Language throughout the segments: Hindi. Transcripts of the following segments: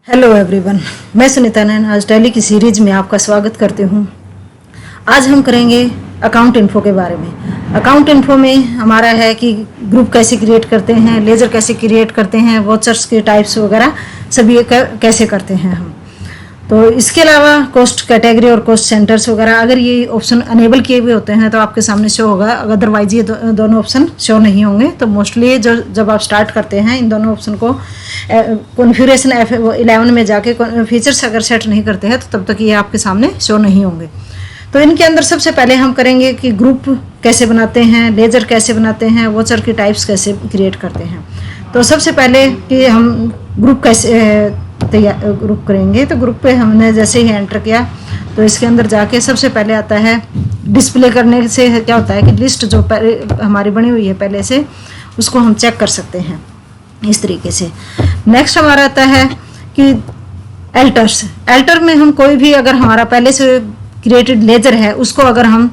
हेलो एवरीवन, मैं सुनीता नैन आज टैली की सीरीज में आपका स्वागत करती हूँ। आज हम करेंगे अकाउंट इन्फो के बारे में। अकाउंट इन्फो में हमारा है कि ग्रुप कैसे क्रिएट करते हैं, लेजर कैसे क्रिएट करते हैं, वॉचर्स के टाइप्स वगैरह सभी कैसे करते हैं हम। तो इसके अलावा कॉस्ट कैटेगरी और कॉस्ट सेंटर्स वगैरह अगर ये ऑप्शन अनेबल किए हुए होते हैं तो आपके सामने शो होगा, अदरवाइज ये दोनों ऑप्शन शो नहीं होंगे। तो मोस्टली जब आप स्टार्ट करते हैं इन दोनों ऑप्शन को कॉन्फ़िगरेशन F11 में जाके फीचर्स अगर सेट नहीं करते हैं तो तब तक ये आपके सामने शो नहीं होंगे। तो इनके अंदर सबसे पहले हम करेंगे कि ग्रुप कैसे बनाते हैं, लेजर कैसे बनाते हैं, वॉचर की टाइप्स कैसे क्रिएट करते हैं। तो सबसे पहले कि हम ग्रुप कैसे ग्रुप करेंगे। तो ग्रुप पे हमने जैसे ही एंटर किया तो इसके अंदर जाके सबसे पहले आता है डिस्प्ले करने से क्या होता है कि लिस्ट जो हमारी बनी हुई है पहले से उसको हम चेक कर सकते हैं इस तरीके से। नेक्स्ट हमारा आता है कि एल्टर में हम कोई भी अगर हमारा पहले से क्रिएटेड लेजर है उसको अगर हम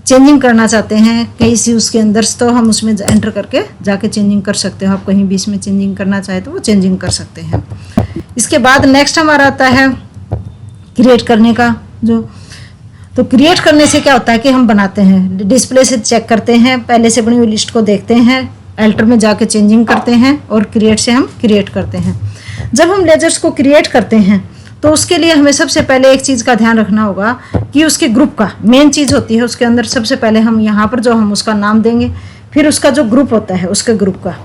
चेंजिंग करना चाहते हैं कहीं से उसके अंदर तो हम उसमें एंटर करके जाके चेंजिंग कर सकते हो। आप कहीं भी इसमें चेंजिंग करना चाहे तो वो चेंजिंग कर सकते हैं। इसके बाद नेक्स्ट हमारा आता है क्रिएट करने का तो क्रिएट करने से क्या होता है कि हम बनाते हैं, डिस्प्ले से चेक करते हैं, पहले से बनी हुई लिस्ट को देखते हैं, एल्टर में जाके चेंजिंग करते हैं और क्रिएट से हम क्रिएट करते हैं। जब हम लेजर्स को क्रिएट करते हैं तो उसके लिए हमें सबसे पहले एक चीज़ का ध्यान रखना होगा कि उसके ग्रुप का मेन चीज़ होती है उसके अंदर सबसे पहले हम यहाँ पर जो हम उसका नाम देंगे, फिर उसका जो ग्रुप होता है उसके ग्रुप का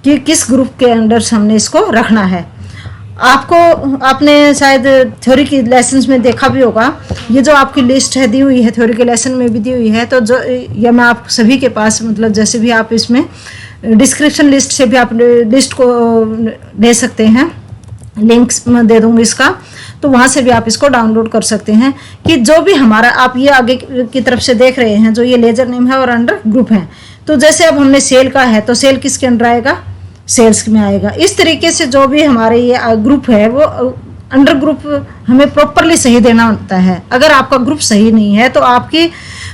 कि किस ग्रुप के अंदर हमने इसको रखना है। आपने शायद थ्योरी की लेसन्स में देखा भी होगा, ये जो आपकी लिस्ट है दी हुई है थ्योरी के लेसन में भी दी हुई है। तो जो ये मैं आप सभी के पास मतलब जैसे भी आप इसमें डिस्क्रिप्शन लिस्ट से भी आप लिस्ट को ले सकते हैं, लिंक्स मैं दे दूंगी इसका, तो वहाँ से भी आप इसको डाउनलोड कर सकते हैं कि जो भी हमारा आप ये आगे की तरफ से देख रहे हैं जो ये लेजर नेम है और अंडर ग्रुप है। तो जैसे अब हमने सेल का है तो सेल किसके अंडर आएगा, सेल्स में आएगा। इस तरीके से जो भी हमारे ये ग्रुप है वो अंडर ग्रुप हमें प्रॉपरली सही देना होता है। अगर आपका ग्रुप सही नहीं है तो आपकी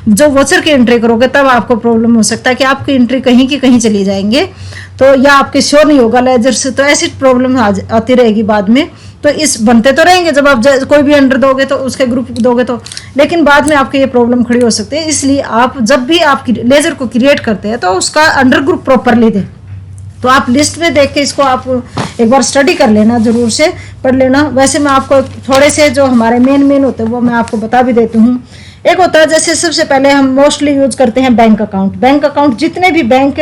जो वॉचर की एंट्री करोगे तब आपको प्रॉब्लम हो सकता है कि आपकी एंट्री कहीं की कहीं चली जाएंगे तो या आपके शो नहीं होगा लेजर से, तो ऐसी प्रॉब्लम आती रहेगी बाद में। तो इस बनते तो रहेंगे जब आप कोई भी अंडर दोगे तो उसके ग्रुप दोगे तो, लेकिन बाद में आपके ये प्रॉब्लम खड़ी हो सकती है। इसलिए आप जब भी आप लेजर को क्रिएट करते हैं तो उसका अंडर ग्रुप प्रॉपरली दें। तो आप लिस्ट में देख के इसको आप एक बार स्टडी कर लेना, जरूर से पढ़ लेना। वैसे मैं आपको थोड़े से जो हमारे मेन होते हैं वो मैं आपको बता भी देती हूँ। एक होता है जैसे सबसे पहले हम मोस्टली यूज करते हैं बैंक अकाउंट। बैंक अकाउंट जितने भी बैंक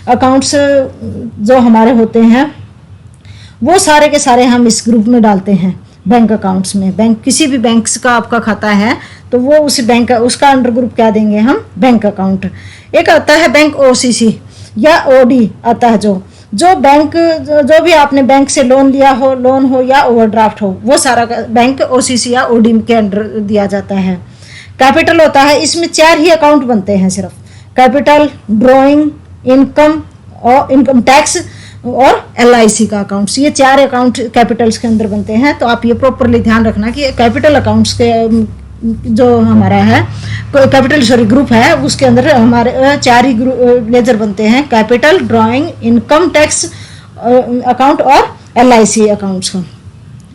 अकाउंट्स जो हमारे होते हैं वो सारे के सारे हम इस ग्रुप में डालते हैं। बैंक अकाउंट्स में बैंक किसी भी बैंक का आपका खाता है तो वो उस बैंक उसका अंडर ग्रुप क्या देंगे हम, बैंक अकाउंट। एक आता है बैंक OCC या OD आता है जो बैंक जो भी आपने बैंक से लोन लिया हो, लोन हो या ओवरड्राफ्ट हो, वो सारा बैंक OCC या OD के अंडर दिया जाता है। कैपिटल होता है, इसमें 4 ही अकाउंट बनते हैं सिर्फ, कैपिटल, ड्रॉइंग, इनकम और इनकम टैक्स और LIC का अकाउंट्स। ये 4 अकाउंट कैपिटल्स के अंदर बनते हैं। तो आप ये प्रॉपरली ध्यान रखना कि कैपिटल अकाउंट्स के जो हमारा है कैपिटल ग्रुप है उसके अंदर हमारे 4 ही लेजर बनते हैं, capital, drawing, income tax account और LIC अकाउंट्स का।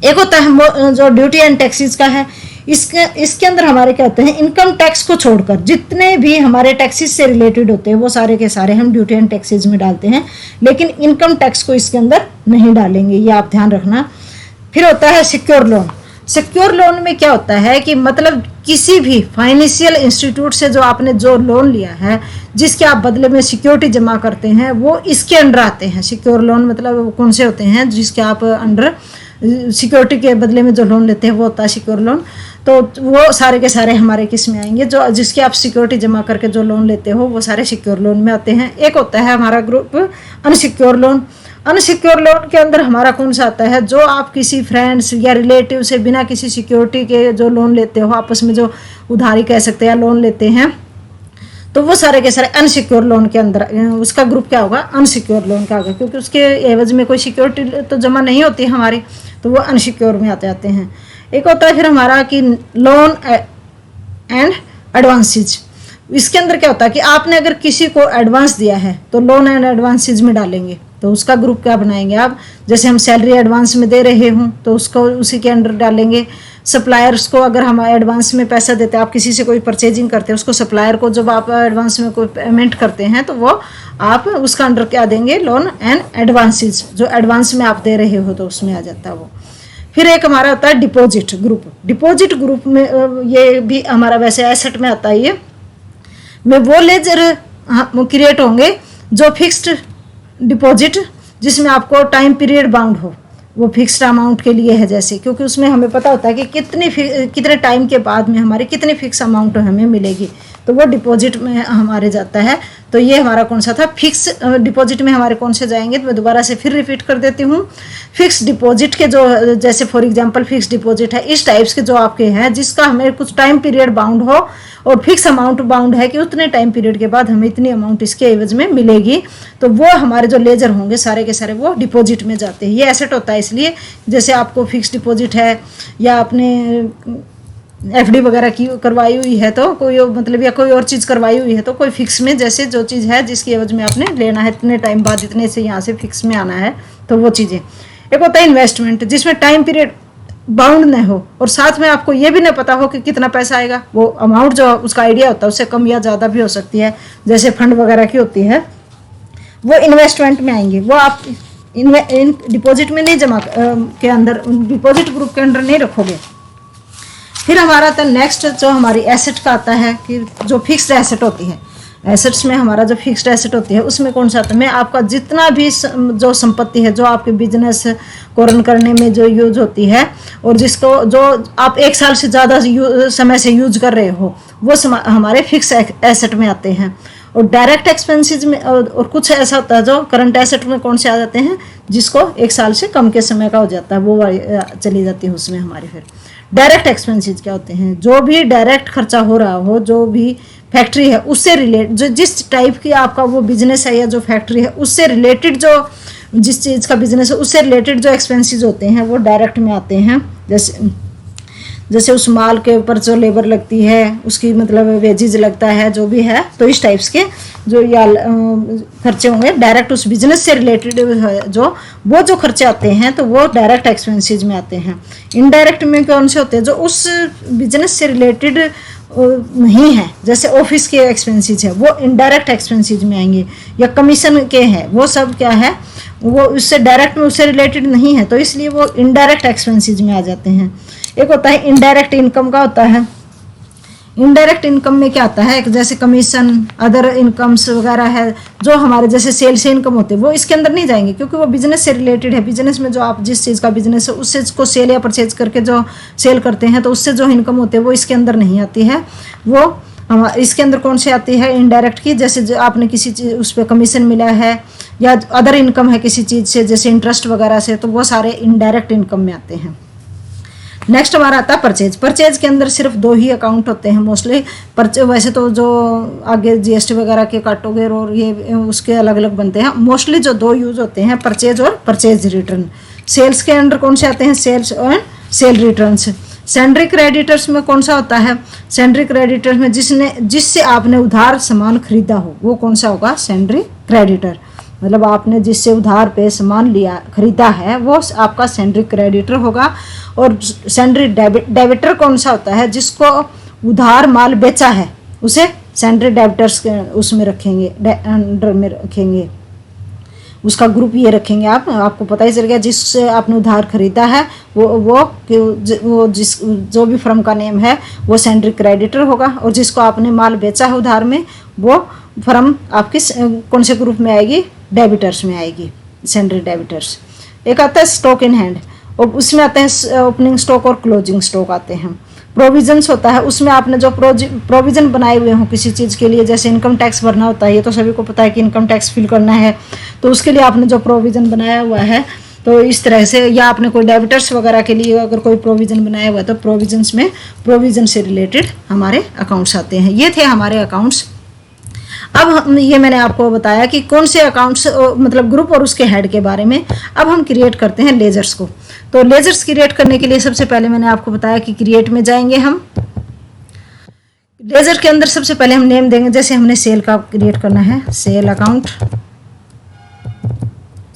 एक होता है जो ड्यूटी एंड टैक्सेस का है, इसके अंदर हमारे क्या होते हैं, इनकम टैक्स को छोड़कर जितने भी हमारे टैक्सेस से रिलेटेड होते हैं वो सारे के सारे हम ड्यूटी एंड टैक्सेस में डालते हैं, लेकिन इनकम टैक्स को इसके अंदर नहीं डालेंगे, ये आप ध्यान रखना। फिर होता है सिक्योर लोन। सिक्योर लोन में क्या होता है कि मतलब किसी भी फाइनेंशियल इंस्टीट्यूट से जो आपने जो लोन लिया है जिसके आप बदले में सिक्योरिटी जमा करते हैं वो इसके अंडर आते हैं। सिक्योर लोन मतलब कौन से होते हैं जिसके आप अंडर सिक्योरिटी के बदले में जो लोन लेते हैं वो होता है सिक्योर लोन। तो वो सारे के सारे हमारे किस में आएंगे, जो जिसके आप सिक्योरिटी जमा करके जो लोन लेते हो वो सारे सिक्योर लोन में आते हैं। एक होता है हमारा group unsecure loan. Unsecure loan के अंदर हमारा कौन सा आता है, जो आप किसी फ्रेंड्स या रिलेटिव से बिना किसी सिक्योरिटी के जो लोन लेते हो, आपस में जो उधारी कह सकते हैं लोन लेते हैं, तो वो सारे के सारे अनसिक्योर लोन के अंदर उसका ग्रुप क्या होगा, अनसिक्योर लोन का होगा, क्योंकि उसके एवज में कोई सिक्योरिटी तो जमा नहीं होती है हमारी, तो वो अनसिक्योर में आते हैं। एक होता है फिर हमारा कि लोन एंड एडवांसेज। इसके अंदर क्या होता है कि आपने अगर किसी को एडवांस दिया है तो लोन एंड एडवांसेज में डालेंगे, तो उसका ग्रुप क्या बनाएंगे आप, जैसे हम सैलरी एडवांस में दे रहे हूँ तो उसको उसी के अंडर डालेंगे। सप्लायर्स को अगर हम एडवांस में पैसा देते हैं, आप किसी से कोई परचेजिंग करते हैं, उसको सप्लायर को जब आप एडवांस में कोई पेमेंट करते हैं तो वो आप उसका अंडर क्या देंगे, लोन एंड एडवांसेस, जो एडवांस में आप दे रहे हो तो उसमें आ जाता है वो। फिर एक हमारा होता है डिपॉजिट ग्रुप। डिपॉजिट ग्रुप में ये भी हमारा वैसे एसेट में आता है। ये में वो लेजर क्रिएट होंगे जो फिक्स्ड डिपॉजिट, जिसमें आपको टाइम पीरियड बाउंड हो, वो फिक्स्ड अमाउंट के लिए है जैसे, क्योंकि उसमें हमें पता होता है कि कितने टाइम के बाद में हमारी कितनी फिक्स अमाउंट हमें मिलेगी, तो वो डिपॉजिट में हमारे जाता है। तो ये हमारा कौन सा था, फिक्स डिपॉजिट में हमारे कौन से जाएंगे, तो मैं दोबारा से फिर रिपीट कर देती हूँ। फिक्स डिपॉजिट के जो, जैसे फॉर एग्जांपल फिक्स डिपॉजिट है, इस टाइप्स के जो आपके हैं जिसका हमें कुछ टाइम पीरियड बाउंड हो और फिक्स अमाउंट बाउंड है कि उतने टाइम पीरियड के बाद हमें इतनी अमाउंट इसके एवज में मिलेगी, तो वो हमारे जो लेजर होंगे सारे के सारे वो डिपॉजिट में जाते हैं। ये एसेट होता है इसलिए, जैसे आपको फिक्स डिपॉजिट है या आपने एफडी वगैरह की करवाई हुई है तो कोई मतलब, या कोई और चीज़ करवाई हुई है तो कोई फिक्स में, जैसे जो चीज़ है जिसकी एवज में आपने लेना है, इतने टाइम बाद इतने से यहाँ से फिक्स में आना है, तो वो चीज़ें। एक होता है इन्वेस्टमेंट, जिसमें टाइम पीरियड बाउंड न हो और साथ में आपको ये भी न पता हो कि कितना पैसा आएगा, वो अमाउंट जो उसका आइडिया होता है उससे कम या ज़्यादा भी हो सकती है, जैसे फंड वगैरह की होती है, वो इन्वेस्टमेंट में आएंगे। वो आप इन डिपॉजिट में नहीं जमा के अंदर, डिपॉजिट ग्रुप के अंदर नहीं रखोगे। फिर हमारा आता है नेक्स्ट, जो हमारी एसेट का आता है कि जो फिक्स्ड एसेट होती है, एसेट्स में हमारा जो फिक्स्ड एसेट होती है उसमें कौन सा आता है, मैं आपका जितना भी जो संपत्ति है जो आपके बिजनेस को रन करने में जो यूज होती है और जिसको जो आप 1 साल से ज़्यादा समय से यूज कर रहे हो, वो हमारे फिक्स एसेट में आते हैं। और डायरेक्ट एक्सपेंसेस में और कुछ ऐसा होता है जो करंट एसेट में कौन से आ जाते हैं, जिसको 1 साल से कम के समय का हो जाता है, वो चली जाती है उसमें हमारी। फिर डायरेक्ट एक्सपेंसेस क्या होते हैं, जो भी डायरेक्ट खर्चा हो रहा हो, जो भी फैक्ट्री है उससे रिलेट, जो जिस टाइप की आपका वो बिजनेस है या जो फैक्ट्री है उससे रिलेटेड, जो जिस चीज़ का बिजनेस है उससे रिलेटेड जो एक्सपेंसेस होते हैं वो डायरेक्ट में आते हैं। जैसे उस माल के ऊपर जो लेबर लगती है, उसकी मतलब वेजेज लगता है, जो भी है, तो इस टाइप्स के जो या खर्चे होंगे डायरेक्ट उस बिजनेस से रिलेटेड, जो खर्चे आते हैं तो वो डायरेक्ट एक्सपेंसेस में आते हैं। इनडायरेक्ट में कौन से होते हैं, जो उस बिजनेस से रिलेटेड नहीं है, जैसे ऑफिस के एक्सपेंसेस है वो इनडायरेक्ट एक्सपेंसेस में आएंगे, या कमीशन के हैं, वो सब क्या है, वो उससे डायरेक्ट में उससे रिलेटेड नहीं है, तो इसलिए वो इनडायरेक्ट एक्सपेंसेस में आ जाते हैं। एक होता है इनडायरेक्ट इनकम का होता है। इनडायरेक्ट इनकम में क्या आता है, जैसे कमीशन, अदर इनकम्स वगैरह है, जो हमारे जैसे सेल से इनकम होते हैं वो इसके अंदर नहीं जाएंगे, क्योंकि वो बिजनेस से रिलेटेड है। बिजनेस में जो आप जिस चीज़ का बिजनेस है उससे को सेल या परचेज करके जो सेल करते हैं तो उससे जो इनकम होती है वो इसके अंदर नहीं आती है। वो इसके अंदर कौन सी आती है, इनडायरेक्ट की, जैसे जो आपने किसी चीज़ उस पर कमीशन मिला है या अदर इनकम है किसी चीज़ से, जैसे इंटरेस्ट वगैरह से, तो वो सारे इनडायरेक्ट इनकम में आते हैं। नेक्स्ट हमारा आता है परचेज। परचेज के अंदर सिर्फ 2 ही अकाउंट होते हैं मोस्टली। वैसे तो जो आगे जीएसटी वगैरह के काटोगे और ये उसके अलग अलग बनते हैं, मोस्टली जो 2 यूज होते हैं, परचेज और परचेज रिटर्न। सेल्स के अंदर कौन से आते हैं, सेल्स और सेल रिटर्न्स। सैंड्री क्रेडिटर्स में कौन सा होता है, सैंड्री क्रेडिटर्स में जिससे आपने उधार सामान खरीदा हो वो कौन सा होगा, सैंड्री क्रेडिटर। मतलब आपने जिससे उधार पे सामान लिया खरीदा है वो आपका सैंड्री क्रेडिटर होगा। और सैंड्री डेबिटर कौन सा होता है, जिसको उधार माल बेचा है उसे सैंड्री डेबिटर्स के उसमें रखेंगे, अंडर में रखेंगे, उसका ग्रुप ये रखेंगे। आपको पता ही चल गया, जिससे आपने उधार खरीदा है वो जो भी फर्म का नेम है वो सैंड्री क्रेडिटर होगा, और जिसको आपने माल बेचा है उधार में वो फर्म आपकी कौन से ग्रुप में आएगी, डेबिटर्स में आएगी, सैंड्री डेबिटर्स। एक आता है स्टॉक इन हैंड, और उसमें आते हैं ओपनिंग स्टॉक और क्लोजिंग स्टॉक आते हैं। प्रोविजंस होता है, उसमें आपने जो प्रोविजन बनाए हुए हों किसी चीज़ के लिए, जैसे इनकम टैक्स भरना होता है, ये तो सभी को पता है कि इनकम टैक्स फिल करना है, तो उसके लिए आपने जो प्रोविज़न बनाया हुआ है, तो इस तरह से, या आपने कोई डेबिटर्स वगैरह के लिए अगर कोई प्रोविज़न बनाया हुआ है तो प्रोविजंस में प्रोविज़न से रिलेटेड हमारे अकाउंट्स आते हैं। ये थे हमारे अकाउंट्स। अब ये मैंने आपको बताया कि कौन से अकाउंट्स, मतलब ग्रुप और उसके हेड के बारे में। अब हम क्रिएट करते हैं लेजर्स को। तो लेजर्स क्रिएट करने के लिए सबसे पहले मैंने आपको बताया कि क्रिएट में जाएंगे हम। लेजर के अंदर सबसे पहले हम नेम देंगे, जैसे हमने सेल का क्रिएट करना है, सेल अकाउंट,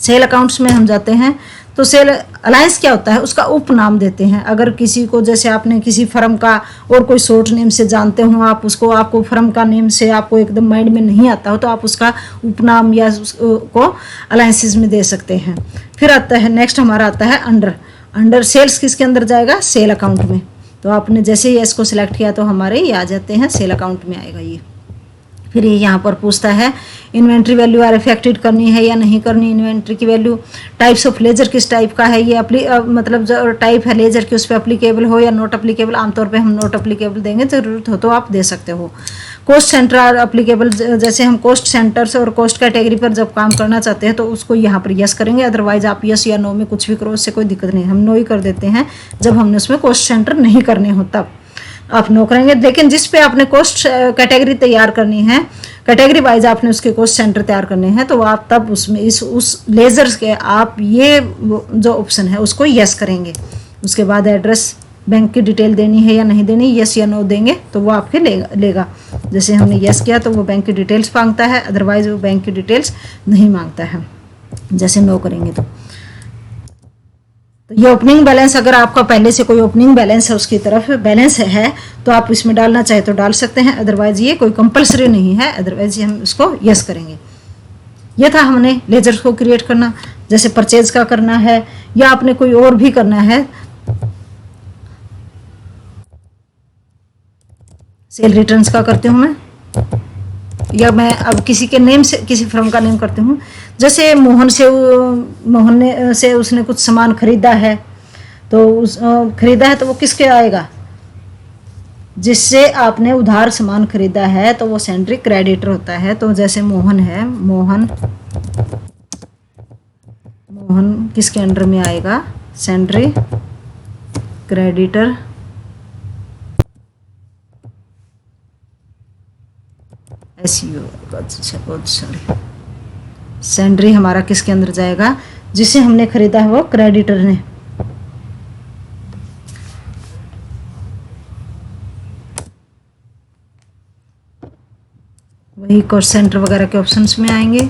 सेल अकाउंट्स में हम जाते हैं तो सेल अलायंस क्या होता है, उसका उपनाम देते हैं। अगर किसी को, जैसे आपने किसी फर्म का और कोई शॉर्ट नेम से जानते हो आप उसको, आपको फर्म का नेम से आपको एकदम माइंड में नहीं आता हो, तो आप उसका उपनाम या उसको अलायंसेस में दे सकते हैं। फिर आता है नेक्स्ट, हमारा आता है अंडर। अंडर सेल्स किसके अंदर जाएगा, सेल अकाउंट में। तो आपने जैसे ही इसको सिलेक्ट किया तो हमारे ये आ जाते हैं, सेल अकाउंट में आएगा ये। फिर ये यहाँ पर पूछता है इन्वेंट्री वैल्यू आर इफेक्टेड करनी है या नहीं करनी, इन्वेंट्री की वैल्यू। टाइप्स ऑफ लेजर किस टाइप का है, ये मतलब जो टाइप है लेजर की उस पर अप्लीकेबल हो या नॉट अप्लीकेबल। आमतौर पे हम नॉट अप्लीकेबल देंगे, ज़रूरत हो तो आप दे सकते हो। कॉस्ट सेंटर आर अप्लीकेबल, जैसे हम कॉस्ट सेंटर्स और कॉस्ट कैटेगरी पर जब काम करना चाहते हैं तो उसको यहाँ पर यस करेंगे, अदरवाइज आप यस या नो में कुछ भी करो, उससे कोई दिक्कत नहीं। हम नो ही कर देते हैं जब हमने उसमें कॉस्ट सेंटर नहीं करने हो, तब आप नो करेंगे। लेकिन जिस पे आपने कॉस्ट कैटेगरी तैयार करनी है, कैटेगरी वाइज आपने उसके कॉस्ट सेंटर तैयार करने हैं, तो आप तब उसमें उस लेजर्स के आप ये जो ऑप्शन है उसको यस करेंगे। उसके बाद एड्रेस, बैंक की डिटेल देनी है या नहीं देनी, यस या नो देंगे तो वो आपके लेगा। जैसे हमने यस किया तो वो बैंक की डिटेल्स मांगता है, अदरवाइज वो बैंक की डिटेल्स नहीं मांगता है जैसे नो करेंगे तो। ये ओपनिंग बैलेंस, अगर आपका पहले से कोई ओपनिंग बैलेंस है, उसकी तरफ बैलेंस है तो आप इसमें डालना चाहे तो डाल सकते हैं, अदरवाइज ये कोई कंपलसरी नहीं है, अदरवाइज हम इसको यस करेंगे। ये था हमने लेजर को क्रिएट करना। जैसे परचेज का करना है या आपने कोई और भी करना है, सेल रिटर्न्स का करती हूँ मैं, या मैं अब किसी के नेम से किसी फर्म का नेम करती हूँ। जैसे मोहन से उसने कुछ सामान खरीदा है, तो खरीदा है तो वो किसके आएगा, जिससे आपने उधार सामान खरीदा है तो वो सेंड्री क्रेडिटर होता है। तो जैसे मोहन है, मोहन किसके अंडर में आएगा, सेंड्री क्रेडिटर। सेंड्री हमारा किसके अंदर जाएगा, जिसे हमने खरीदा है वो क्रेडिटर ने। वही कॉस्ट सेंटर वगैरह के ऑप्शंस में आएंगे।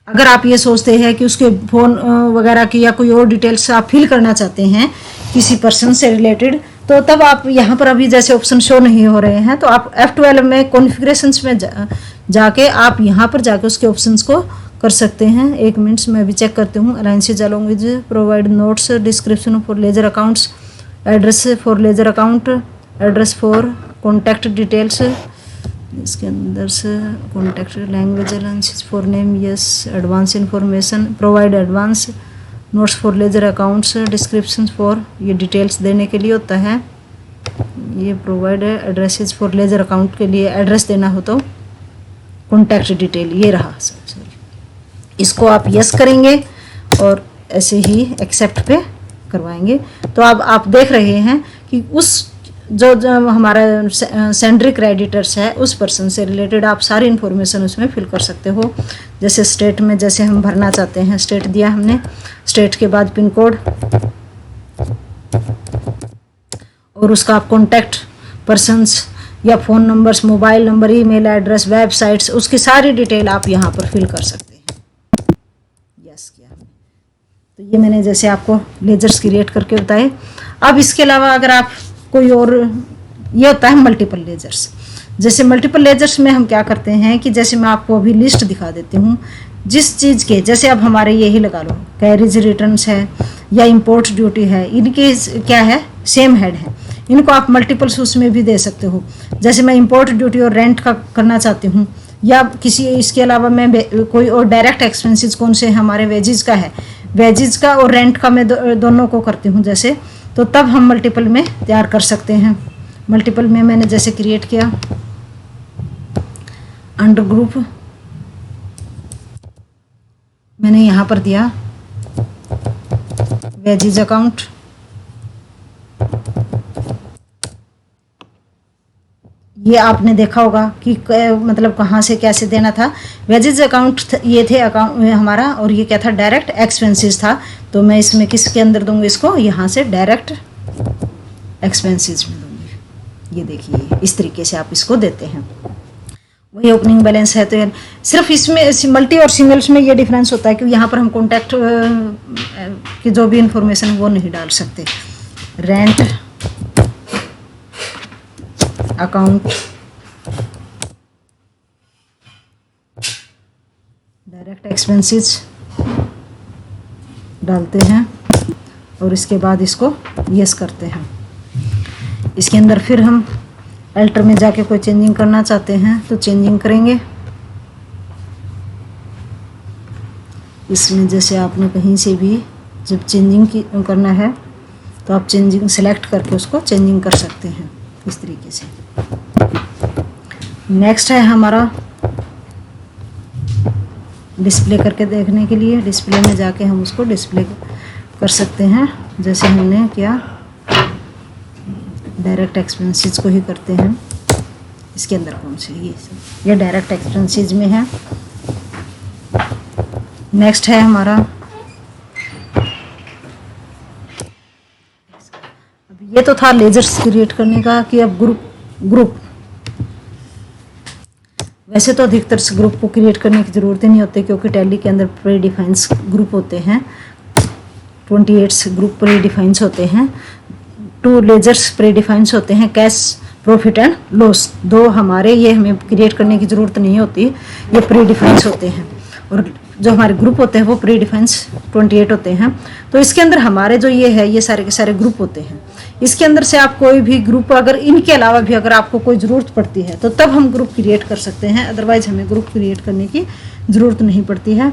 अगर आप ये सोचते हैं कि उसके फोन वगैरह की या कोई और डिटेल्स आप फिल करना चाहते हैं किसी पर्सन से रिलेटेड, तो तब आप यहाँ पर अभी जैसे ऑप्शन शो नहीं हो रहे हैं तो आप F12 में कॉन्फ़िगरेशंस में जाके आप यहाँ पर जाके उसके ऑप्शंस को कर सकते हैं। एक मिनट मैं भी चेक करती हूँ। Alliances along with provide notes, description for ledger accounts, address for ledger account, address for contact details, इसके अंदर से contact language alliances for name, yes, advance information, provide advance notes for ledger accounts, description for, ये डिटेल्स देने के लिए होता है। ये provide addresses for ledger account के लिए एड्रेस देना हो तो कॉन्टैक्ट डिटेल, ये रहा। सॉरी, इसको आप यस करेंगे और ऐसे ही एक्सेप्ट पे करवाएंगे। तो अब आप देख रहे हैं कि उस जो हमारा सेंड्री क्रेडिटर्स है उस पर्सन से रिलेटेड आप सारी इन्फॉर्मेशन उसमें फिल कर सकते हो। जैसे स्टेट में जैसे हम भरना चाहते हैं, स्टेट दिया हमने, स्टेट के बाद पिन कोड और उसका आप कॉन्टैक्ट पर्सन्स या phone numbers, mobile number, email address, websites, उसकी सारी डिटेल आप यहाँ पर फिल कर सकते हैं। यस किया हमने। तो ये मैंने जैसे आपको लेजर्स क्रिएट करके बताए। अब इसके अलावा अगर आप कोई और, ये होता है मल्टीपल लेजर्स। जैसे मल्टीपल लेजर्स में हम क्या करते हैं कि जैसे मैं आपको अभी लिस्ट दिखा देती हूँ जिस चीज़ के, जैसे अब हमारे यही लगा लो कैरिज रिटर्न्स है या इंपोर्ट ड्यूटी है, इनके क्या है, सेम हेड है, इनको आप मल्टीपल्स उसमें भी दे सकते हो। जैसे मैं इंपोर्ट ड्यूटी और रेंट का करना चाहती हूँ, या किसी इसके अलावा मैं कोई और डायरेक्ट एक्सपेंसेस कौन से हमारे वेजेस का है, वेजेस का और रेंट का मैं दोनों को करती हूँ जैसे, तो तब हम मल्टीपल में तैयार कर सकते हैं। मल्टीपल में मैंने जैसे क्रिएट किया अंडर ग्रुप, मैंने यहाँ पर दिया वेजेस अकाउंट, ये आपने देखा होगा कि मतलब कहाँ से कैसे देना था। वेजेस अकाउंट ये थे अकाउंट हमारा, और ये क्या था, डायरेक्ट एक्सपेंसेस था। तो मैं इसमें किसके अंदर दूंगी इसको, यहाँ से डायरेक्ट एक्सपेंसेस में दूंगी। ये देखिए इस तरीके से आप इसको देते हैं। वही ओपनिंग बैलेंस है। तो सिर्फ इसमें मल्टी और सिंगल्स में ये डिफरेंस होता है कि यहाँ पर हम कॉन्टैक्ट की जो भी इंफॉर्मेशन वो नहीं डाल सकते। रेंट अकाउंट, डायरेक्ट एक्सपेंसेस डालते हैं और इसके बाद इसको यस करते हैं। इसके अंदर फिर हम अल्टर में जाके कोई चेंजिंग करना चाहते हैं तो चेंजिंग करेंगे। इसमें जैसे आपने कहीं से भी जब चेंजिंग की करना है तो आप चेंजिंग सेलेक्ट करके उसको चेंजिंग कर सकते हैं इस तरीके से। नेक्स्ट है हमारा डिस्प्ले करके देखने के लिए। डिस्प्ले में जाके हम उसको डिस्प्ले कर सकते हैं जैसे हमने किया, डायरेक्ट एक्सपेंसेस को ही करते हैं। इसके अंदर कौन से, ये डायरेक्ट एक्सपेंसेस में है। नेक्स्ट है हमारा, अब ये तो था लेजर्स क्रिएट करने का कि अब ग्रुप वैसे तो अधिकतर से ग्रुप को क्रिएट करने की ज़रूरत ही नहीं होती क्योंकि टैली के अंदर प्री डिफाइंस ग्रुप होते हैं। 28 ग्रुप प्री डिफाइंस होते हैं, 2 लेजर्स प्री डिफाइंस होते हैं, कैश प्रॉफिट एंड लॉस 2 हमारे, ये हमें क्रिएट करने की ज़रूरत नहीं होती, ये प्री डिफाइंस होते हैं। और जो हमारे ग्रुप होते हैं वो प्री डिफाइंस 28 होते हैं। तो इसके अंदर हमारे जो ये है ये सारे के सारे ग्रुप होते हैं। इसके अंदर से आप कोई भी ग्रुप, अगर इनके अलावा भी अगर आपको कोई ज़रूरत पड़ती है तो तब हम ग्रुप क्रिएट कर सकते हैं, अदरवाइज हमें ग्रुप क्रिएट करने की ज़रूरत नहीं पड़ती है।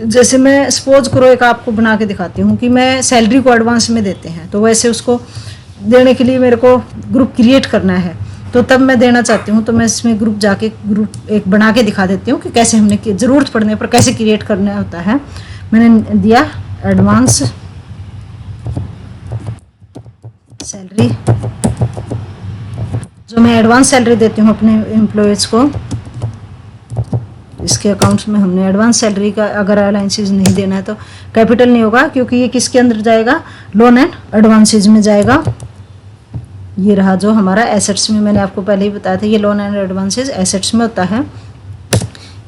जैसे मैं सपोज करो एक आपको बना के दिखाती हूँ कि मैं सैलरी को एडवांस में देते हैं, तो वैसे उसको देने के लिए मेरे को ग्रुप क्रिएट करना है, तो तब मैं देना चाहती हूँ तो मैं इसमें ग्रुप जाके ग्रुप एक बना के दिखा देती हूँ कि कैसे हमने ज़रूरत पड़ने पर कैसे क्रिएट करना होता है। मैंने दिया एडवांस सैलरी, जो मैं एडवांस सैलरी देती हूँ अपने एम्प्लॉयज़ को, इसके अकाउंट्स में हमने एडवांस सैलरी का अगर अलाउंसेस नहीं देना है तो कैपिटल नहीं होगा क्योंकि ये किसके अंदर जाएगा, लोन एंड एडवांसेज में जाएगा। ये रहा जो हमारा एसेट्स में, मैंने आपको पहले ही बताया था ये लोन एंड एडवांसेज एसेट्स में होता है।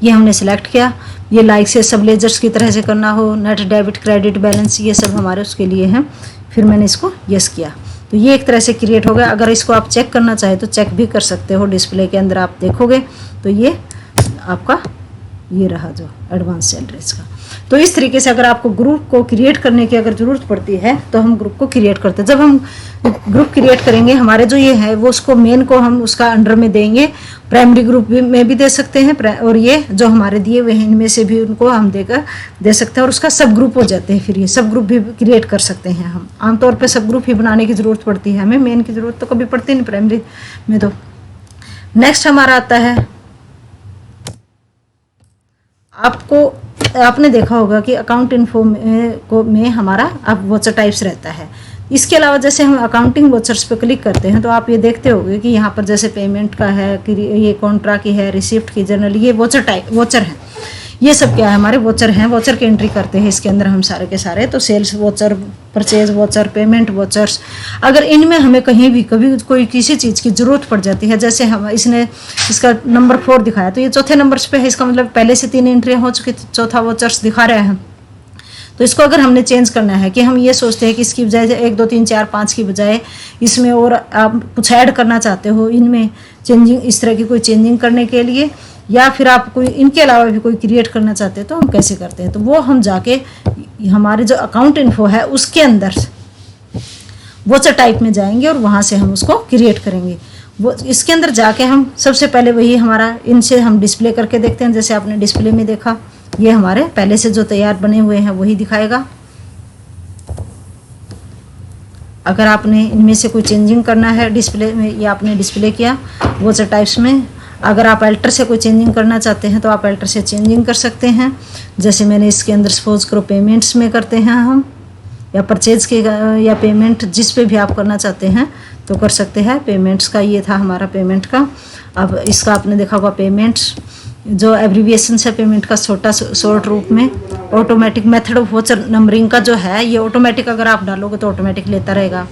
ये हमने सेलेक्ट किया। ये लाइक से सब लेजर्स की तरह से करना हो, नेट डेबिट क्रेडिट बैलेंस ये सब हमारे उसके लिए हैं। फिर मैंने इसको यस किया तो ये एक तरह से क्रिएट हो गया। अगर इसको आप चेक करना चाहे तो चेक भी कर सकते हो, डिस्प्ले के अंदर आप देखोगे तो ये आपका ये रहा जो एडवांस सैलरीज का। तो इस तरीके से अगर आपको ग्रुप को क्रिएट करने की अगर ज़रूरत पड़ती है तो हम ग्रुप को क्रिएट करते हैं। जब हम ग्रुप क्रिएट करेंगे हमारे जो ये है वो उसको मेन को हम उसका अंडर में देंगे, प्राइमरी ग्रुप में भी दे सकते हैं, और ये जो हमारे दिए हुए हैं इनमें से भी उनको हम देकर दे सकते हैं और उसका सब ग्रुप हो जाते हैं। फिर ये सब ग्रुप भी क्रिएट कर सकते हैं हम। आमतौर पर सब ग्रुप ही बनाने की ज़रूरत पड़ती है हमें, मेन की ज़रूरत तो कभी पड़ती नहीं प्राइमरी में। तो नेक्स्ट हमारा आता है, आपने देखा होगा कि अकाउंट इन्फो में हमारा अब वोचर टाइप्स रहता है। इसके अलावा जैसे हम अकाउंटिंग वोचर्स पे क्लिक करते हैं तो आप ये देखते होंगे कि यहाँ पर जैसे पेमेंट का है, ये कॉन्ट्रा की है, रिसिप्ट की, जर्नल, ये वोचर है। ये सब क्या है, हमारे वोचर हैं, वोचर की एंट्री करते हैं इसके अंदर हम सारे के सारे। तो sales voucher, purchase voucher, payment vouchers, अगर इनमें हमें कहीं भी कभी कोई किसी चीज़ की ज़रूरत पड़ जाती है, जैसे हम इसने इसका नंबर 4 दिखाया तो ये चौथे नंबर पे है, इसका मतलब पहले से 3 एंट्रियाँ हो चुकी, चौथा वोचर्स दिखा रहे हैं। तो इसको अगर हमने चेंज करना है कि हम ये सोचते हैं कि इसकी बजाय 1 2 3 4 5 की बजाय इसमें और आप कुछ ऐड करना चाहते हो, इनमें चेंजिंग, इस तरह की कोई चेंजिंग करने के लिए, या फिर आप कोई इनके अलावा भी कोई क्रिएट करना चाहते हैं तो हम कैसे करते हैं, तो वो हम जाके हमारे जो अकाउंट इन्फो है उसके अंदर वोचर टाइप में जाएंगे और वहाँ से हम उसको क्रिएट करेंगे। वो इसके अंदर जाके हम सबसे पहले वही हमारा इनसे हम डिस्प्ले करके देखते हैं। जैसे आपने डिस्प्ले में देखा ये हमारे पहले से जो तैयार बने हुए हैं वही दिखाएगा। अगर आपने इनमें से कोई चेंजिंग करना है डिस्प्ले में, या आपने डिस्प्ले किया वोचर टाइप्स में, अगर आप अल्टर से कोई चेंजिंग करना चाहते हैं तो आप अल्टर से चेंजिंग कर सकते हैं। जैसे मैंने इसके अंदर सपोज करो पेमेंट्स में करते हैं हम, या परचेज के, या पेमेंट जिस पे भी आप करना चाहते हैं तो कर सकते हैं। पेमेंट्स का ये था हमारा पेमेंट का। अब इसका आपने देखा होगा पेमेंट्स जो एब्रीविएशन है पेमेंट का छोटा शॉर्ट रूप में। Automatic method of voucher numbering का जो है ये ऑटोमेटिक अगर आप डालोगे तो ऑटोमेटिक लेता रहेगा।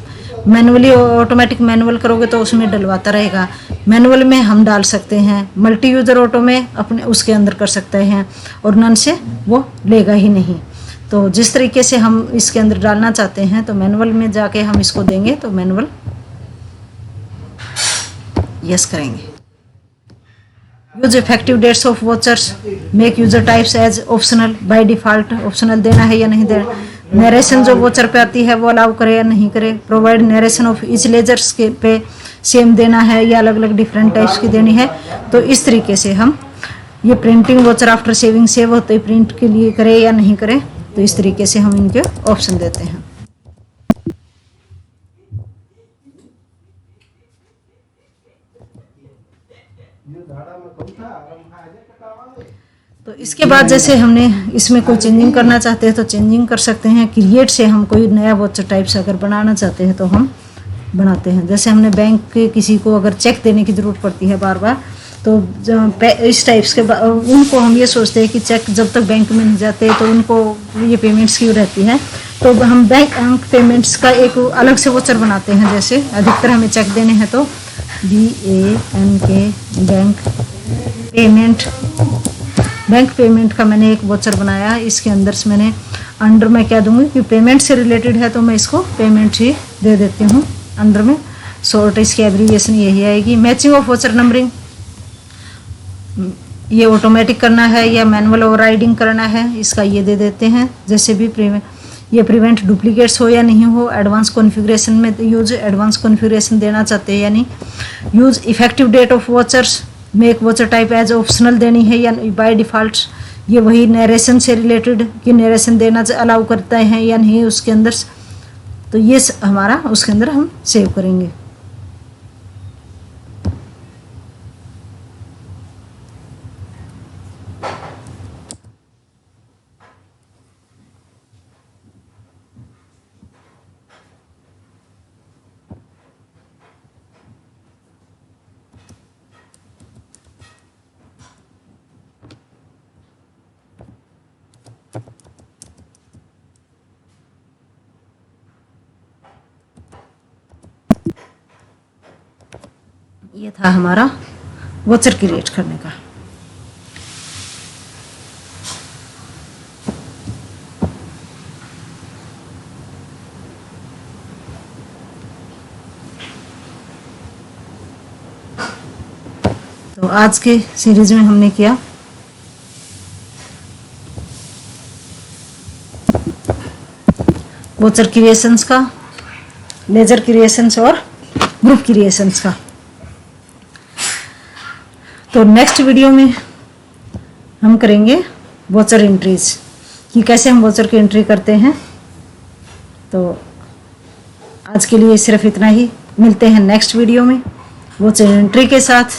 मैनुअली ऑटोमेटिक मैनुअल करोगे तो उसमें डलवाता रहेगा। मैनुअल में हम डाल सकते हैं, मल्टी यूज़र ऑटो में अपने उसके अंदर कर सकते हैं, और नन से वो लेगा ही नहीं। तो जिस तरीके से हम इसके अंदर डालना चाहते हैं तो मैनुअल में जाके हम इसको देंगे तो मैनुअल यस करेंगे। Use effective dates of vouchers, make user types as optional, by default optional देना है या नहीं देना। नरेशन जो वोचर पे आती है वो अलाउ करे या नहीं करे। Provide narration of each ledgers के पे सेम देना है या अलग अलग डिफरेंट टाइप्स की देनी है। तो इस तरीके से हम ये printing voucher after saving save होते ही प्रिंट के लिए करे या नहीं करे, तो इस तरीके से हम इनके ऑप्शन देते हैं। तो इसके बाद जैसे हमने इसमें कोई चेंजिंग करना चाहते हैं तो चेंजिंग कर सकते हैं। क्रिएट से हम कोई नया वोचर टाइप्स अगर बनाना चाहते हैं तो हम बनाते हैं। जैसे हमने बैंक के किसी को अगर चेक देने की ज़रूरत पड़ती है बार बार, तो इस टाइप्स के उनको हम ये सोचते हैं कि चेक जब तक बैंक में नहीं जाते तो उनको ये पेमेंट्स क्यों रहती हैं, तो हम बैंक पेमेंट्स का एक अलग से वोचर बनाते हैं। जैसे अधिकतर हमें चेक देने हैं तो BANK बैंक पेमेंट का मैंने एक वोचर बनाया। इसके अंदर से मैंने अंडर में क्या दूंगी कि पेमेंट से रिलेटेड है तो मैं इसको पेमेंट ही दे देती हूँ अंडर में। शॉर्ट इसकी एब्रीविएशन यही आएगी। मैचिंग ऑफ वोचर नंबरिंग, ये ऑटोमेटिक करना है या मैनुअल ओवरराइडिंग करना है, इसका ये दे देते हैं। जैसे भी ये प्रिवेंट डुप्लीकेट्स हो या नहीं हो। एडवांस कॉन्फ़िगरेशन में यूज एडवांस कॉन्फ़िगरेशन देना चाहते हैं या नहीं। Use effective date of vouchers, make voucher type as optional देनी है या बाय डिफ़ॉल्ट। ये वही नरेशन से रिलेटेड कि नरेशन देना अलाउ करते हैं या नहीं उसके अंदर, तो ये हमारा उसके अंदर हम सेव करेंगे। ये था हमारा वोचर क्रिएट करने का। तो आज के सीरीज में हमने किया वोचर क्रिएशंस का, लेजर क्रिएशंस और ग्रुप क्रिएशंस का। तो नेक्स्ट वीडियो में हम करेंगे वोचर एंट्रीज कि कैसे हम वोचर की एंट्री करते हैं। तो आज के लिए सिर्फ इतना ही, मिलते हैं नेक्स्ट वीडियो में वोचर एंट्री के साथ।